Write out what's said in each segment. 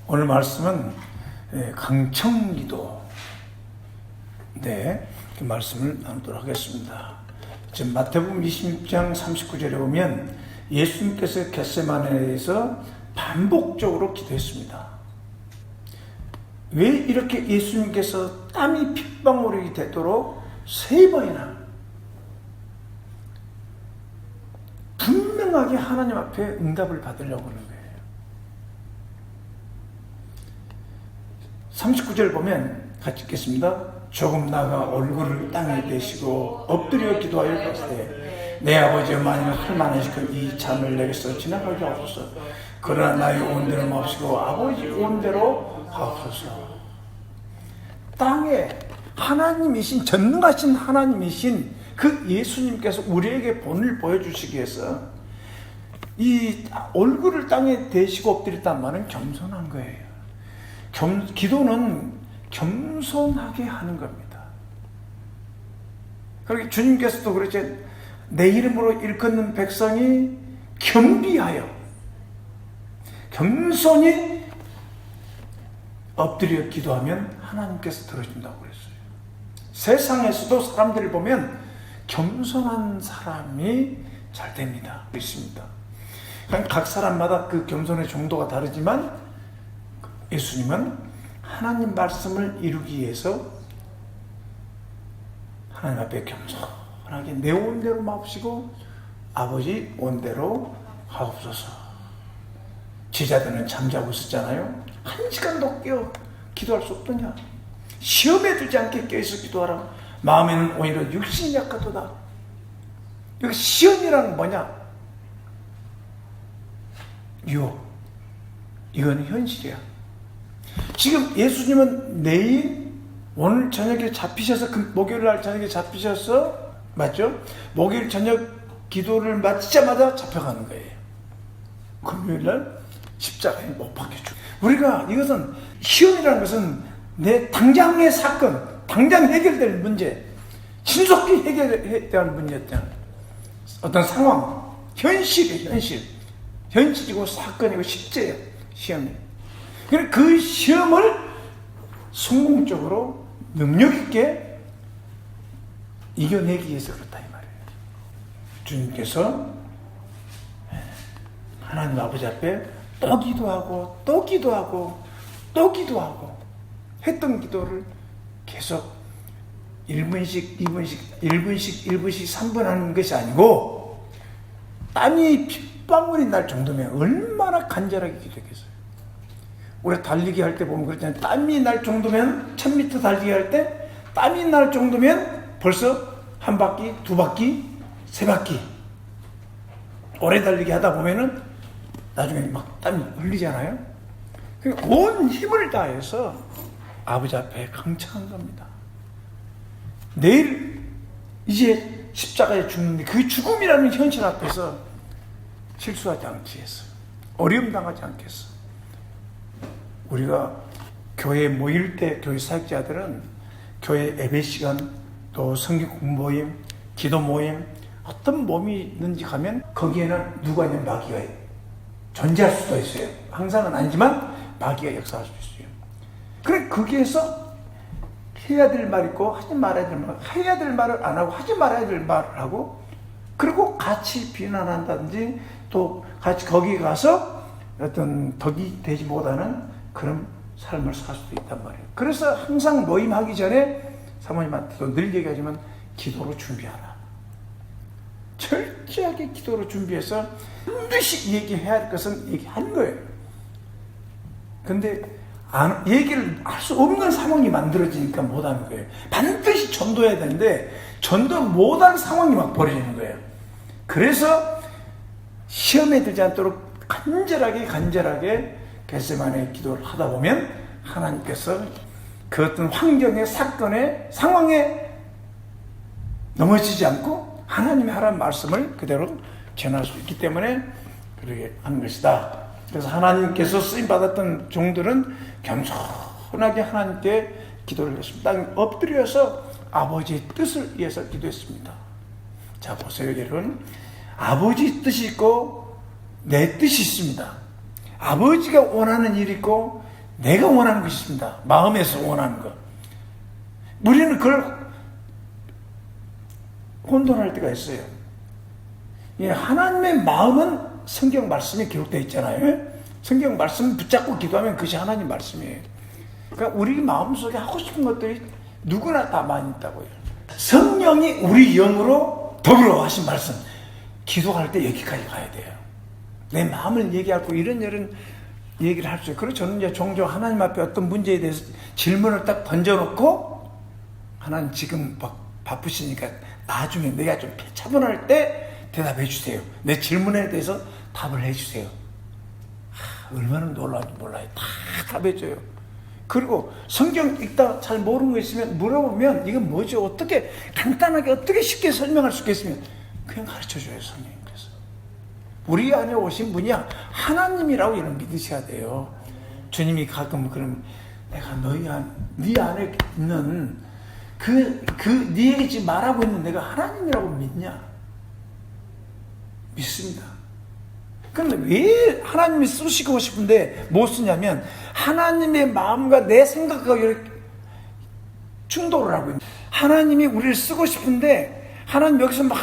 오늘 말씀은 강청기도 그 말씀을 나누도록 하겠습니다. 지금 마태복음 26장 39절에 보면 예수님께서 겟세마네에서 반복적으로 기도했습니다. 왜 이렇게 예수님께서 땀이 핏방울이 되도록 3번이나 분명하게 하나님 앞에 응답을 받으려고 하는 거예요. 39절 보면 같이 읽겠습니다. 조금 나가 얼굴을 땅에 대시고 엎드려 기도하여 가시되 내 아버지여 만일 할만하시고 이 잔을 내게서 지나가게 하옵소서. 그러나 나의 온 대로 마옵시고 아버지 온 대로 하옵소서. 땅에 하나님이신 전능하신 하나님이신 그 예수님께서 우리에게 본을 보여주시기 위해서 이 얼굴을 땅에 대시고 엎드렸단 말은 겸손한 거예요. 기도는 겸손하게 하는 겁니다. 그렇게 주님께서도 그렇지, 내 이름으로 일컫는 백성이 겸비하여 겸손히 엎드려 기도하면 하나님께서 들어준다고 그랬어요. 세상에서도 사람들을 보면 겸손한 사람이 잘 됩니다. 있습니다. 각 사람마다 그 겸손의 정도가 다르지만 예수님은 하나님 말씀을 이루기 위해서 하나님 앞에 겸손하게 내 온대로 마옵시고 아버지 온대로 하옵소서. 제자들은 잠자고 있었잖아요. 1시간도 깨어 기도할 수 없더냐. 시험에 들지 않게 깨어서 기도하라. 마음에는 오히려 육신이 약하도다. 여기 시험이란 뭐냐? 유혹. 이건 현실이야. 지금 예수님은 내일 오늘 저녁에 잡히셔서 목요일 날 저녁에 잡히셔서 맞죠? 목요일 저녁 기도를 마치자마자 잡혀가는 거예요. 금요일 날 십자가에 못 박혀 죽. 우리가 이것은 시험이라는 것은 내 당장의 사건, 당장 해결될 문제, 신속히 해결해야 할 문제였잖아요. 어떤 상황, 현실이에요. 현실이고 사건이고 실제예요. 시험이. 그 시험을 성공적으로 능력 있게 이겨내기 위해서 그렇다 이 말이에요. 주님께서 하나님 아버지 앞에 또 기도하고 또 기도하고 또 기도하고 했던 기도를 계속 1분씩 2분씩 1분씩 1분씩 3분 하는 것이 아니고 땀이 핏방울이 날 정도면 얼마나 간절하게 기도했겠어요. 우리가 달리기 할 때 보면 그렇잖아요. 땀이 날 정도면 1000m 달리기 할 때 땀이 날 정도면 벌써 한 바퀴, 두 바퀴, 세 바퀴 오래 달리기 하다 보면은 나중에 막 땀이 흘리잖아요. 온 힘을 다해서 아버지 앞에 강청한 겁니다. 내일 이제 십자가에 죽는데 그 죽음이라는 현실 앞에서 실수하지 않기 위해서, 어려움 당하지 않겠어. 우리가 교회에 모일 때 교회 사역자들은 교회 예배 시간, 또 성경 공부 모임, 기도 모임, 어떤 모임이 있는지 가면 거기에는 누가 있는 마귀가 존재할 수도 있어요. 항상은 아니지만 마귀가 역사할 수 있어요. 그래 거기에서 해야 될 말 있고 하지 말아야 될 말, 해야 될 말을 안 하고 하지 말아야 될 말을 하고, 그리고 같이 비난한다든지 또 같이 거기 가서 어떤 덕이 되지 못하는 그런 삶을 살 수도 있단 말이에요. 그래서 항상 모임하기 전에 사모님한테도 늘 얘기하지만 기도로 준비하라. 철저하게 기도로 준비해서 반드시 얘기해야 할 것은 얘기하는 거예요. 근데 얘기를 할 수 없는 상황이 만들어지니까 못하는 거예요. 반드시 전도해야 되는데 전도 못할 상황이 막 벌어지는 거예요. 그래서 시험에 들지 않도록 간절하게 겟세마네 기도를 하다 보면 하나님께서 그 어떤 환경에, 사건에, 상황에 넘어지지 않고 하나님이 하라는 말씀을 그대로 전할 수 있기 때문에 그렇게 하는 것이다. 그래서 하나님께서 쓰임받았던 종들은 겸손하게 하나님께 기도를 했습니다. 땅에 엎드려서 아버지의 뜻을 위해서 기도했습니다. 자, 보세요, 여러분. 아버지 뜻이 있고 내 뜻이 있습니다. 아버지가 원하는 일이 있고 내가 원하는 것이 있습니다. 마음에서 원하는 것. 우리는 그걸 혼돈할 때가 있어요. 하나님의 마음은 성경 말씀에 기록되어 있잖아요. 성경 말씀 붙잡고 기도하면 그것이 하나님 말씀이에요. 그러니까 우리 마음속에 하고 싶은 것들이 누구나 다 많이 있다고요. 성령이 우리 영으로 더불어 하신 말씀, 기도할 때 여기까지 가야 돼요. 내 마음을 얘기하고 이런 얘기를 할 수 있어요. 그래서 저는 이제 종종 하나님 앞에 어떤 문제에 대해서 질문을 딱 던져놓고, 하나님 지금 바쁘시니까 나중에 내가 좀 차분할 때 대답해 주세요. 내 질문에 대해서 답을 해 주세요. 얼마나 놀라운지 몰라요. 다 답해줘요. 그리고 성경 읽다 잘 모르는 거 있으면 물어보면 이건 뭐죠? 어떻게 간단하게 어떻게 쉽게 설명할 수 있겠으면 그냥 가르쳐줘요, 성령님께서. 우리 안에 오신 분이 하나님이라고 이런 믿으셔야 돼요. 주님이 가끔 그럼 내가 네 안에 있는 네에게 지금 말하고 있는 내가 하나님이라고 믿냐? 믿습니다. 그런데 왜 하나님이 쓰시고 싶은데 못 쓰냐면 하나님의 마음과 내 생각과 이렇게 충돌을 하고 있는, 하나님이 우리를 쓰고 싶은데 하나님 여기서 막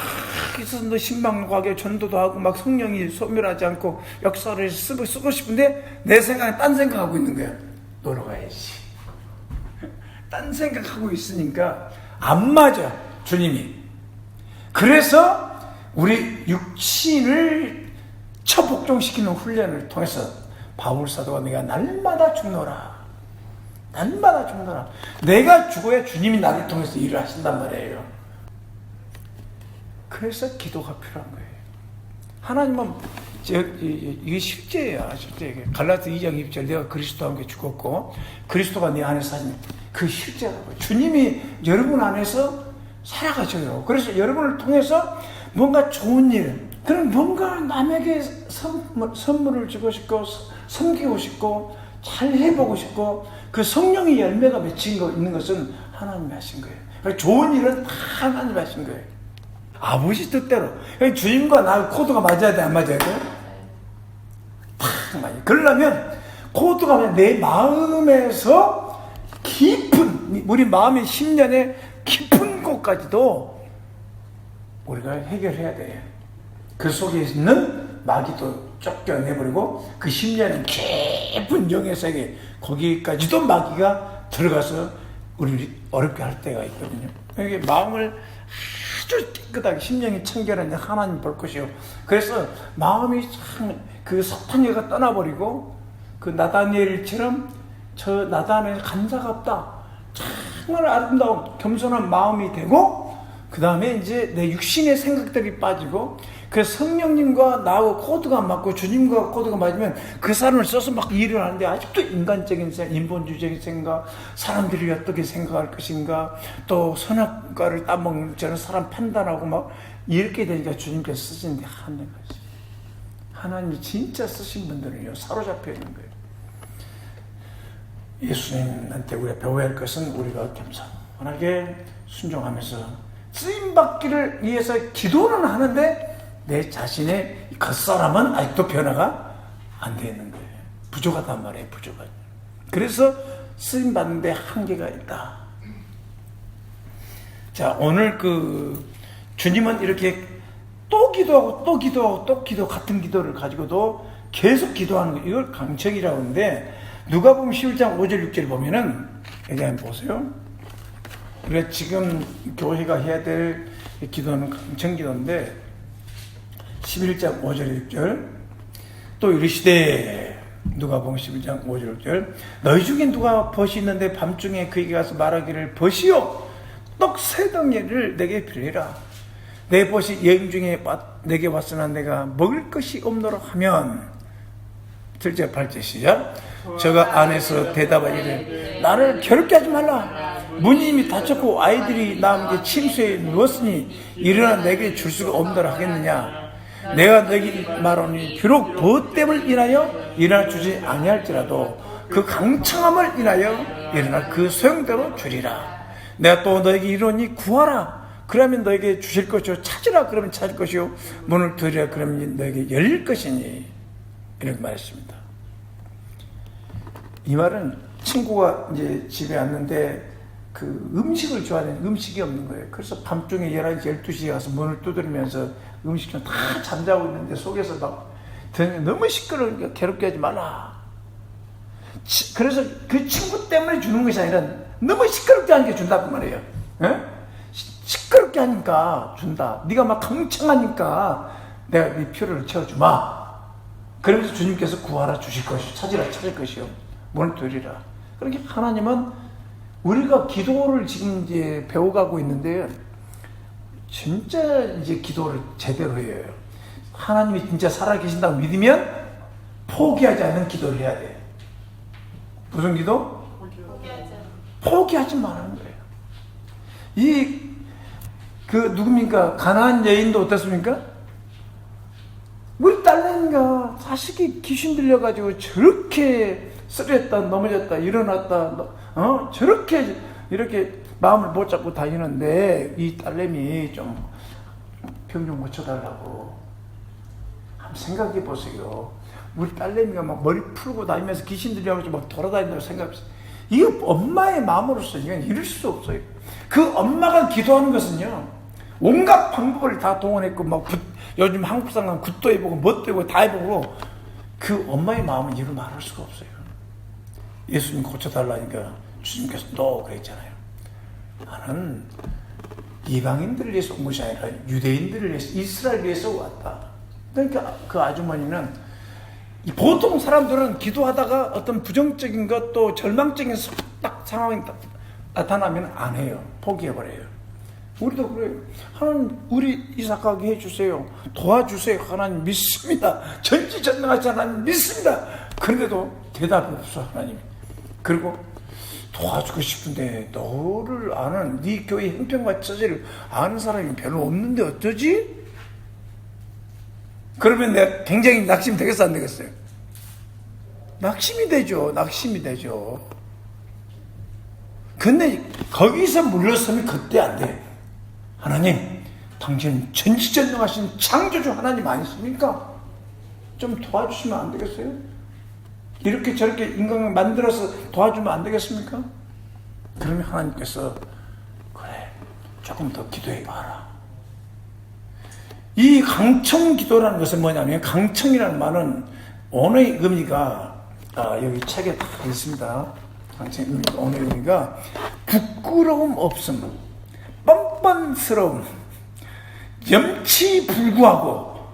있어서 신방하게 전도도 하고 막 성령이 소멸하지 않고 역사를 쓰고 싶은데 내 생각에 딴 생각하고 있는 거야. 놀러 가야지. 딴 생각하고 있으니까 안 맞아, 주님이. 그래서 우리 육신을 처복종시키는 훈련을 통해서 바울 사도가 내가 날마다 죽노라. 날마다 죽노라. 내가 죽어야 주님이 나를 통해서 일을 하신단 말이에요. 그래서 기도가 필요한 거예요. 하나님은 이게 실제야, 실제. 갈라디아 2장 2절 내가 그리스도와 함께 죽었고 그리스도가 내 안에 사신 그 실제라고요. 주님이 여러분 안에서 살아가셔요. 그래서 여러분을 통해서 뭔가 좋은 일, 그럼 뭔가 남에게 선물을 주고 싶고 섬기고 싶고 잘 해보고 싶고 그 성령의 열매가 맺힌 거 있는 것은 하나님이 하신 거예요. 그러니까 좋은 일은 다 하나님이 하신 거예요. 아버지 뜻대로. 그러니까 주님과 나 코드가 맞아야 돼, 안 맞아야 돼? 탁 맞아요. 그러려면 코드가 내 마음에서 깊은, 우리 마음의 심년의 깊은 곳까지도 우리가 해결해야 돼요. 그 속에 있는 마귀도 쫓겨내버리고 그 심년의 깊은 영의 세계, 거기까지도 마귀가 들어가서 우리를 어렵게 할 때가 있거든요. 이게 마음을 아주 깨끗하게 심령이 청결한 하나님 볼 것이요. 그래서 마음이 참 그 사탄이가 떠나버리고 그 나다니엘처럼 저 나단에 간사가 없다. 정말 아름다운 겸손한 마음이 되고 그 다음에 이제 내 육신의 생각들이 빠지고 그 성령님과 나하고 코드가 맞고 주님과 코드가 맞으면 그 사람을 써서 막 일을 하는데 아직도 인간적인 생각, 인본주의적인 생각, 사람들이 어떻게 생각할 것인가, 또 선악과를 따먹는 저런 사람 판단하고 막 이렇게 되니까 주님께서 쓰시는데 하는 거지. 하나님이 진짜 쓰신 분들은요 사로잡혀 있는 거예요. 예수님한테 우리가 배워야 할 것은 우리가 겸손하게 순종하면서 쓰임받기를 위해서 기도는 하는데 내 자신의 겉사람은 아직도 변화가 안 되는 거예요. 부족하단 말이에요. 부족하죠. 그래서 쓰임받는데 한계가 있다. 자, 오늘 주님은 이렇게 또 기도하고 또 기도하고 또 기도, 같은 기도를 가지고도 계속 기도하는 거, 이걸 강청이라고 하는데 누가복음 11장 5절 6절 보면은 여기 한번 보세요. 우리가 지금 교회가 해야 될 기도는 강청기도인데 11장 5절 6절 또 이르시되, 누가복음 11장 5절 6절 너희 중에 누가 벗이 있는데 밤중에 그에게 가서 말하기를 벗이요 떡 세 덩이를 내게 빌리라. 내 벗이 여인 중에 내게 왔으나 내가 먹을 것이 없노라 하면, 7절 8절 시작. 저가 안에서 대답하기를 나를 괴롭게 하지 말라. 문이 이미 닫혔고 아이들이 나에게 침수에 누웠으니 일어나 내게 줄 수가 없노라 하겠느냐. 내가 너에게 말하니 비록 벗됨을 인하여 일어나 주지 아니할지라도 그 강청함을 인하여 일어나 그 소용대로 주리라. 내가 또 너에게 이르노니 구하라 그러면 너에게 주실 것이요 찾으라 그러면 찾을 것이요 문을 두드리라 그러면 너에게 열릴 것이니, 이렇게 말했습니다. 이 말은 친구가 이제 집에 왔는데 그 음식을 좋아하는 음식이 없는 거예요. 그래서 밤중에 11시, 12시에 가서 문을 두드리면서 음식 좀 다 잠자고 있는데 속에서 막 너무 시끄러우니까 괴롭게 하지 말라. 그래서 그 친구 때문에 주는 것이 아니라 너무 시끄럽게 하니까 준다고 말이에요. 에? 시끄럽게 하니까 준다. 네가 막 강청하니까 내가 네 필요를 채워주마. 그러면서 주님께서 구하라 주실 것이요, 찾으라 찾을 것이요, 문을 두드리라. 그렇게 하나님은 우리가 기도를 지금 이제 배워가고 있는데 진짜 이제 기도를 제대로 해요. 하나님이 진짜 살아계신다고 믿으면 포기하지 않는 기도를 해야 돼. 무슨 기도? 포기하지 말라는 거예요. 누굽니까? 가나안 여인도 어떻습니까? 우리 딸내미가 자식이 귀신 들려가지고 저렇게 쓰렸다, 넘어졌다, 일어났다, 저렇게 이렇게 마음을 못 잡고 다니는데 이 딸내미 좀 병 좀 고쳐달라고 한번 생각해 보세요. 우리 딸내미가 막 머리 풀고 다니면서 귀신 들려가지고 막 돌아다닌다고 생각해보세요. 이게 엄마의 마음으로서 이건 이럴 수 없어요. 그 엄마가 기도하는 것은요, 온갖 방법을 다 동원했고 막 요즘 한국 사람 굿도 해보고 뭣도 해보고 다 해보고 그 엄마의 마음은 이루 말할 수가 없어요. 예수님 고쳐달라니까 주님께서 너 그랬잖아요. 나는 이방인들을 위해서 온 것이 아니라 유대인들을 위해서, 이스라엘을 위해서 왔다. 그러니까 그 아주머니는, 보통 사람들은 기도하다가 어떤 부정적인 것, 또 절망적인 딱 상황이 나타나면 안 해요. 포기해버려요. 우리도 그래요. 하나님, 우리 이삭하게 해주세요. 도와주세요. 하나님 믿습니다. 전지전능하신 하나님 믿습니다. 그런데도 대답이 없어, 하나님. 그리고 도와주고 싶은데 너를 아는, 네 교회 형편과 처지를 아는 사람이 별로 없는데 어쩌지? 그러면 내가 굉장히 낙심 되겠어, 안 되겠어요? 낙심이 되죠. 낙심이 되죠. 근데 거기서 물러서면 그때 안 돼. 하나님, 당신 전지전능하신 창조주 하나님 아니십니까? 좀 도와주시면 안 되겠어요? 이렇게 저렇게 인간을 만들어서 도와주면 안 되겠습니까? 그러면 하나님께서 그래, 조금 더 기도해봐라. 이 강청 기도라는 것은 뭐냐면, 강청이라는 말은 언어의 의미가 여기 책에 다 있습니다. 강청 의미가, 언어의 의미가 부끄러움 없음, 뻔뻔스러움, 염치불구하고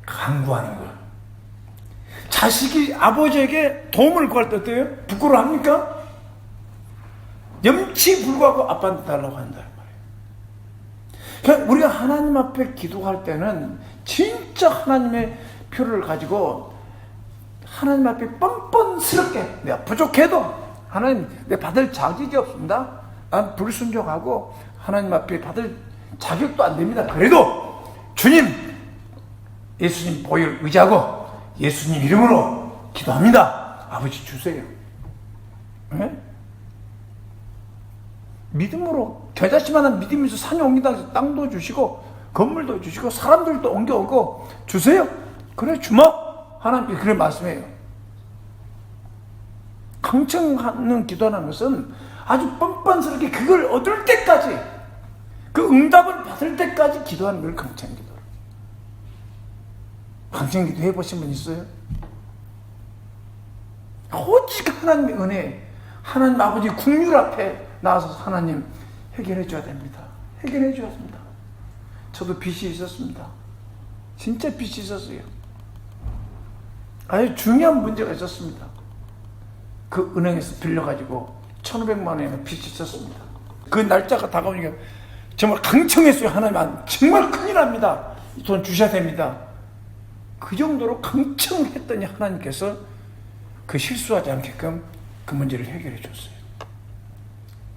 간구하는 것. 자식이 아버지에게 도움을 구할 때 어때요? 부끄러워합니까? 염치불구하고 아빠한테 달라고 한다는 말이에요. 그러니까 우리가 하나님 앞에 기도할 때는 진짜 하나님의 표를 가지고 하나님 앞에 뻔뻔스럽게, 내가 부족해도 하나님, 내가 받을 자격이 없습니다. 난 불순종하고 하나님 앞에 받을 자격도 안 됩니다. 그래도 주님, 예수님 보혈 의지하고 예수님 이름으로 기도합니다. 아버지 주세요. 네? 믿음으로, 겨자씨만한 믿음에서 산이 옮기다 땅도 주시고 건물도 주시고 사람들도 옮겨오고 주세요. 그래 주마. 하나님께 그래 말씀해요. 강청하는 기도라는 것은 아주 뻔뻔스럽게 그걸 얻을 때까지, 그 응답을 받을 때까지 기도하는 걸 강청기도. 강청기도 해보신 분 있어요? 오직 하나님의 은혜, 하나님 아버지 국률 앞에 나와서 하나님 해결해 줘야 됩니다. 해결해 줘야 됩니다. 저도 빚이 있었습니다. 진짜 빚이 있었어요. 아주 중요한 문제가 있었습니다. 그 은행에서 빌려가지고 1,500만 원의 빚이 있었습니다. 그 날짜가 다가오니까 정말 강청했어요. 하나님, 정말 큰일 납니다. 돈 주셔야 됩니다. 그 정도로 강청했더니 하나님께서 그 실수하지 않게끔 그 문제를 해결해 줬어요.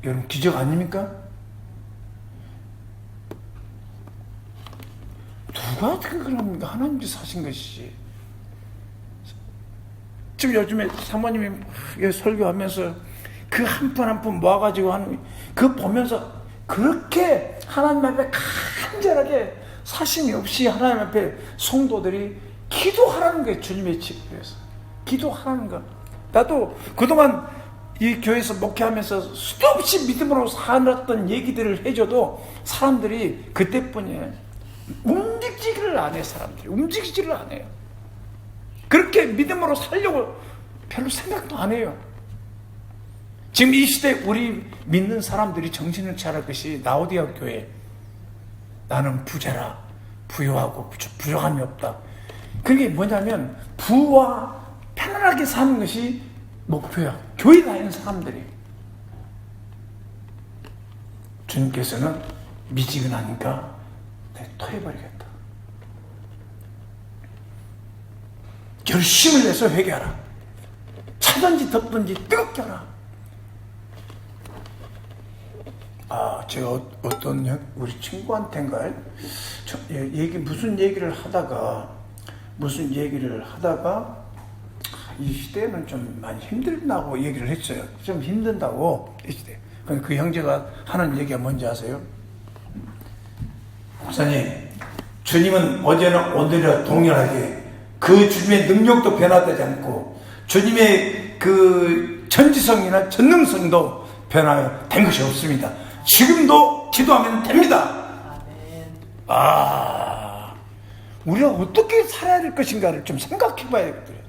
여러분, 기적 아닙니까? 누가 그럽니까? 하나님께서 하신 것이지. 지금 요즘에 사모님이 설교하면서 그 한 푼 한 푼 모아가지고 하는, 그거 보면서 그렇게 하나님 앞에 간절하게 사심이 없이 하나님 앞에 성도들이 기도하라는 거예요. 주님의 집에서 기도하라는 거. 나도 그동안 이 교회에서 목회하면서 수도 없이 믿음으로 살았던 얘기들을 해줘도 사람들이 그때뿐이에요. 움직이지를 안 해요. 사람들이 움직이지를 안 해요. 그렇게 믿음으로 살려고 별로 생각도 안 해요. 지금 이 시대 우리 믿는 사람들이 정신을 차릴 것이 라오디아 교회. 나는 부자라, 부유하고 부족함이 없다. 그게 뭐냐면 부와 편안하게 사는 것이 목표야. 교회 다니는 사람들이. 주님께서는 미지근하니까 내가 토해버리겠다. 열심을 내서 회개하라. 차든지 덥든지 뜨겁게 하라. 제가 어떤 우리 친구한테인가요? 무슨 얘기를 하다가 이 시대는 좀 많이 힘들다고 얘기를 했어요. 좀 힘든다고 이 시대. 그 형제가 하는 얘기가 뭔지 아세요? 목사님, 주님은 어제나 오늘이나 동일하게 그 주님의 능력도 변화되지 않고 주님의 그 전지성이나 전능성도 변화된 것이 없습니다. 지금도 기도하면 됩니다. 우리가 어떻게 살아야 될 것인가를 좀 생각해 봐야겠어요.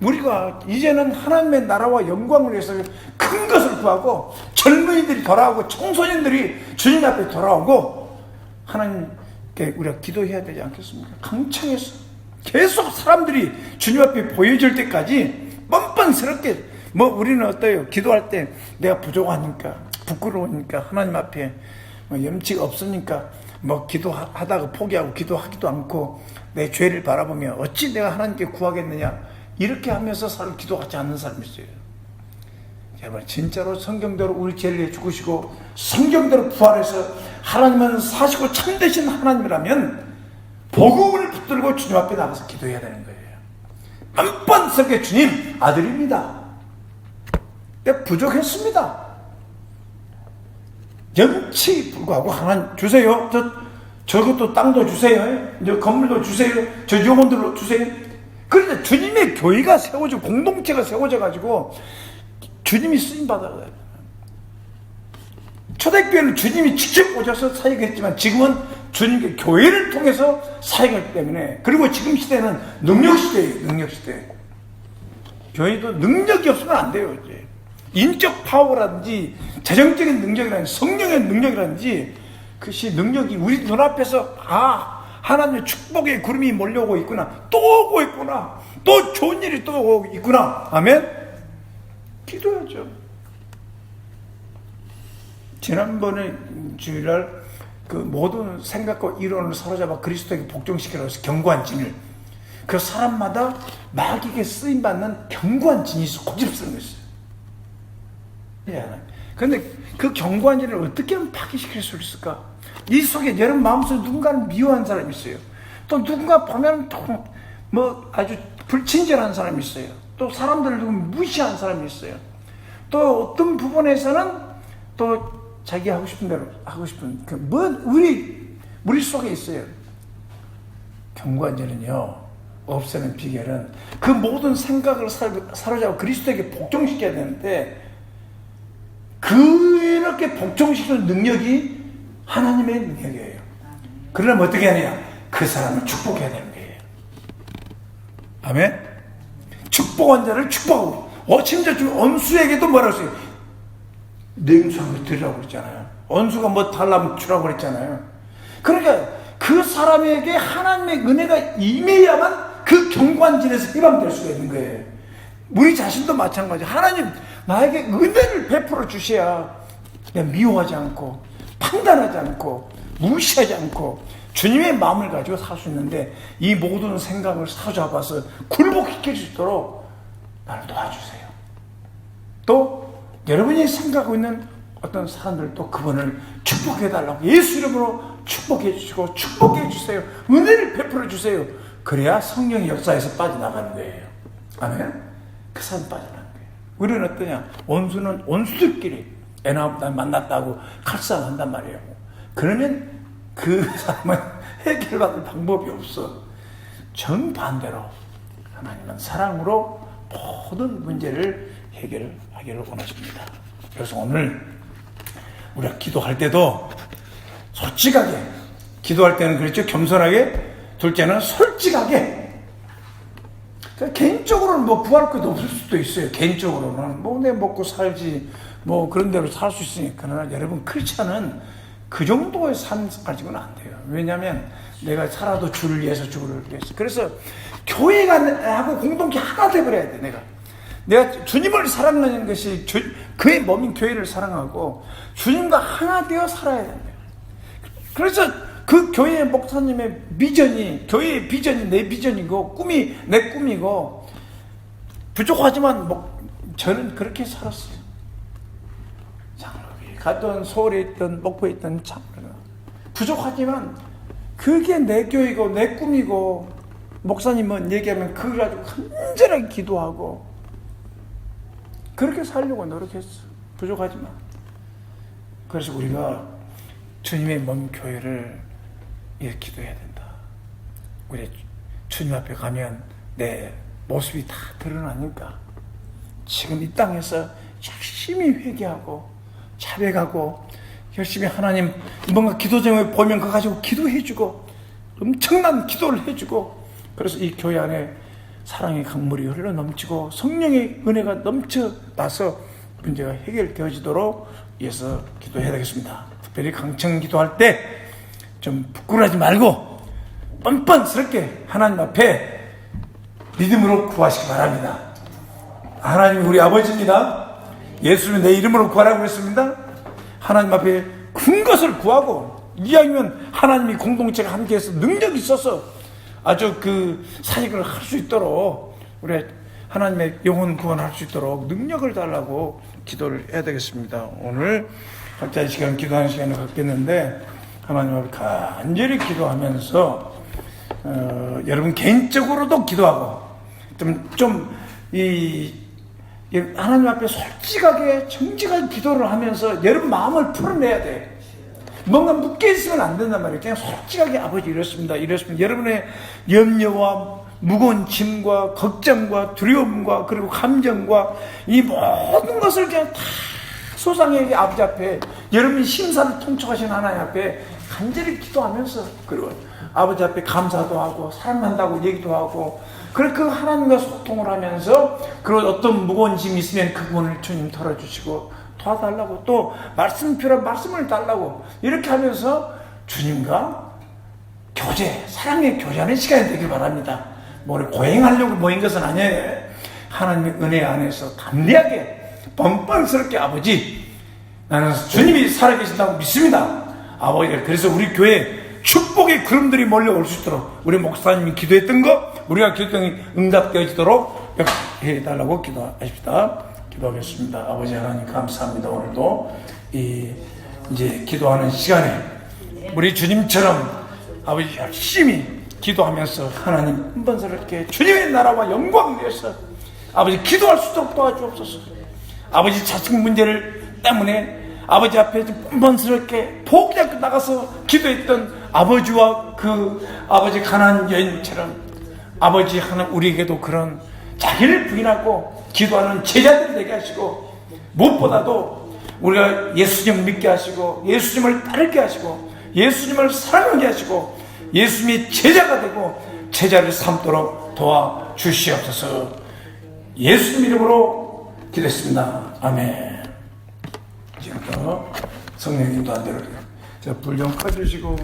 우리가 이제는 하나님의 나라와 영광을 위해서 큰 것을 구하고 젊은이들이 돌아오고 청소년들이 주님 앞에 돌아오고 하나님께 우리가 기도해야 되지 않겠습니까? 강창에서 계속 사람들이 주님 앞에 보여질 때까지 뻔뻔스럽게 우리는 어때요? 기도할 때 내가 부족하니까 부끄러우니까 하나님 앞에 염치가 없으니까 기도하다가 포기하고 기도하기도 않고 내 죄를 바라보며 어찌 내가 하나님께 구하겠느냐 이렇게 하면서 기도하지 않는 사람이 있어요. 여러분 진짜로 성경대로 우리 죄를 죽으시고 성경대로 부활해서 하나님은 사시고 참되신 하나님이라면 복음을 붙들고 주님 앞에 나가서 기도해야 되는 거예요. 뻔뻔스럽게 주님 아들입니다. 내가 부족했습니다. 염치 불구하고 하나님 주세요. 저것도 땅도 주세요. 저 건물도 주세요. 저 영혼들로 주세요. 그런데 주님의 교회가 세워지고 공동체가 세워져가지고 주님이 쓰임받아야 돼요. 초대교회는 주님이 직접 오셔서 사역했지만 지금은 주님의 교회를 통해서 사역했기 때문에 그리고 지금 시대는 능력시대예요. 능력시대. 교회도 능력이 없으면 안 돼요. 이제. 인적 파워라든지 재정적인 능력이라든지 성령의 능력이라든지 그것이 능력이 우리 눈앞에서 하나님의 축복의 구름이 몰려오고 있구나 또 오고 있구나 또 좋은 일이 또 오고 있구나 아멘? 기도하죠. 지난번에 주일날 그 모든 생각과 이론을 사로잡아 그리스도에게 복종시키라고 해서 견고한 진을 그 사람마다 마귀에게 쓰임받는 견고한 진이 있어 고집스러운 것이에요. 그런데 그 견고한 진을 어떻게 하면 파괴시킬 수 있을까? 이 속에 여러분 마음속에 누군가는 미워한 사람이 있어요. 또 누군가 보면 아주 불친절한 사람이 있어요. 또 사람들을 무시한 사람이 있어요. 또 어떤 부분에서는 또 자기 하고 싶은 대로 하고 싶은 우리 속에 있어요. 견고한 진은요 없애는 비결은 그 모든 생각을 사로잡아 그리스도에게 복종시켜야 되는데 그렇게 복종시키는 능력이 하나님의 능력이에요. 그러려면 어떻게 하느냐? 그 사람을 축복해야 되는 거예요. 아멘? 축복한 자를 축복하고 심지어 원수에게도 뭐라고 했어요? 냉수함을 드리라고 그랬잖아요. 원수가 달라면 주라고 그랬잖아요. 그러니까 그 사람에게 하나님의 은혜가 임해야만 그 경관진에서 해방될 수가 있는 거예요. 우리 자신도 마찬가지. 하나님 나에게 은혜를 베풀어 주셔야 내가 미워하지 않고 판단하지 않고 무시하지 않고 주님의 마음을 가지고 살 수 있는데 이 모든 생각을 사로잡아서 굴복시킬 수 있도록 나를 도와주세요. 또 여러분이 생각하고 있는 어떤 사람들도 그분을 축복해달라고 예수 이름으로 축복해 주시고 축복해 주세요. 은혜를 베풀어 주세요. 그래야 성령의 역사에서 빠져나가는 거예요. 아멘? 그 사람 빠져나가는 거예요. 우리는 어떠냐? 원수는 원수들끼리 애나무다 만났다고 칼싸움한단 말이에요. 그러면 그 사람은 해결받을 방법이 없어. 정반대로 하나님은 사랑으로 모든 문제를 해결하기를 원하십니다. 그래서 오늘 우리가 기도할 때도 솔직하게 기도할 때는 그렇죠. 겸손하게, 둘째는 솔직하게. 그러니까 개인적으로는 뭐 구할 것도 없을 수도 있어요. 개인적으로는 뭐 내 먹고 살지 뭐 그런 대로 살 수 있으니까. 그러나 여러분 크리스찬은 그 정도의 삶 가지고는 안 돼요. 왜냐하면 내가 살아도 주를 위해서 죽을 위해서. 그래서 교회가 하고 공동체 하나 되버려야 돼. 내가 주님을 사랑하는 것이 그의 몸인 교회를 사랑하고 주님과 하나 되어 살아야 된다. 그래서 그 교회의 목사님의 비전이, 교회의 비전이 내 비전이고 꿈이 내 꿈이고, 부족하지만 저는 그렇게 살았어요. 장로교회 갔던, 서울에 있던, 목포에 있던 장로교회 부족하지만 그게 내 교회고 내 꿈이고, 목사님은 얘기하면 그걸 가지고 간절하게 기도하고 그렇게 살려고 노력했어. 부족하지만. 그래서 우리가 주님의 몸 교회를 이렇게 기도해야 된다. 우리 주님 앞에 가면 내 모습이 다 드러나니까 지금 이 땅에서 열심히 회개하고 자백하고 열심히 하나님 뭔가 기도 제목을 보면 그거 가지고 기도해주고 엄청난 기도를 해주고, 그래서 이 교회 안에 사랑의 강물이 흘러 넘치고 성령의 은혜가 넘쳐나서 문제가 해결되어지도록 위해서 기도해야 되겠습니다. 특별히 강청 기도할 때 좀 부끄러워하지 말고 뻔뻔스럽게 하나님 앞에 믿음으로 구하시기 바랍니다. 하나님 우리 아버지입니다. 예수님이 내 이름으로 구하라고 했습니다. 하나님 앞에 큰 것을 구하고, 이왕이면 하나님이 공동체가 함께해서 능력이 있어서 아주 그 사역을 할 수 있도록, 우리 하나님의 영혼 구원할 수 있도록 능력을 달라고 기도를 해야 되겠습니다. 오늘 각자의 시간, 기도하는 시간을 갖겠는데, 하나님 앞에 간절히 기도하면서 여러분 개인적으로도 기도하고 하나님 앞에 솔직하게 정직하게 기도를 하면서 여러분 마음을 풀어내야 돼. 뭔가 묶여 있으면 안 된단 말이에요. 그냥 솔직하게 아버지 이렇습니다. 여러분의 염려와 무거운 짐과 걱정과 두려움과 그리고 감정과 이 모든 것을 그냥 다 소상하게 아버지 앞에, 여러분이 심사를 통촉하신 하나님 앞에 간절히 기도하면서, 그리고 아버지 앞에 감사도 하고 사랑한다고 얘기도 하고, 그래 그 하나님과 소통을 하면서, 그리고 어떤 무거운 짐이 있으면 그 부분을 주님 털어주시고 도와달라고, 또 말씀 필요한 말씀을 달라고, 이렇게 하면서 주님과 교제, 사랑의 교제하는 시간이 되길 바랍니다. 뭐 고행하려고 모인 것은 아니에요. 하나님의 은혜 안에서 담대하게 뻔뻔스럽게 아버지, 나는 주님이 살아계신다고 믿습니다. 아버지, 그래서 우리 교회에 축복의 구름들이 몰려올 수 있도록 우리 목사님이 기도했던 거 우리가 기도했던 게 응답되어지도록 해달라고 기도하십시다. 기도하겠습니다. 아버지 하나님 감사합니다. 오늘도 이제 기도하는 시간에 우리 주님처럼 아버지 열심히 기도하면서 하나님 한번스럽게 주님의 나라와 영광을 위해서 아버지 기도할 수 있도록 도와주옵소서. 아버지 자식 문제를 때문에 아버지 앞에 뻔뻔스럽게 포기하고 나가서 기도했던 아버지와 그 아버지 가난한 여인처럼 아버지 하나 우리에게도 그런 자기를 부인하고 기도하는 제자들이 되게 하시고, 무엇보다도 우리가 예수님을 믿게 하시고 예수님을 따르게 하시고 예수님을 사랑하게 하시고 예수님의 제자가 되고 제자를 삼도록 도와주시옵소서. 예수님 이름으로 기도했습니다. 아멘. 지금부터 성령님도 안 되려. 자, 불 좀 꺼주시고.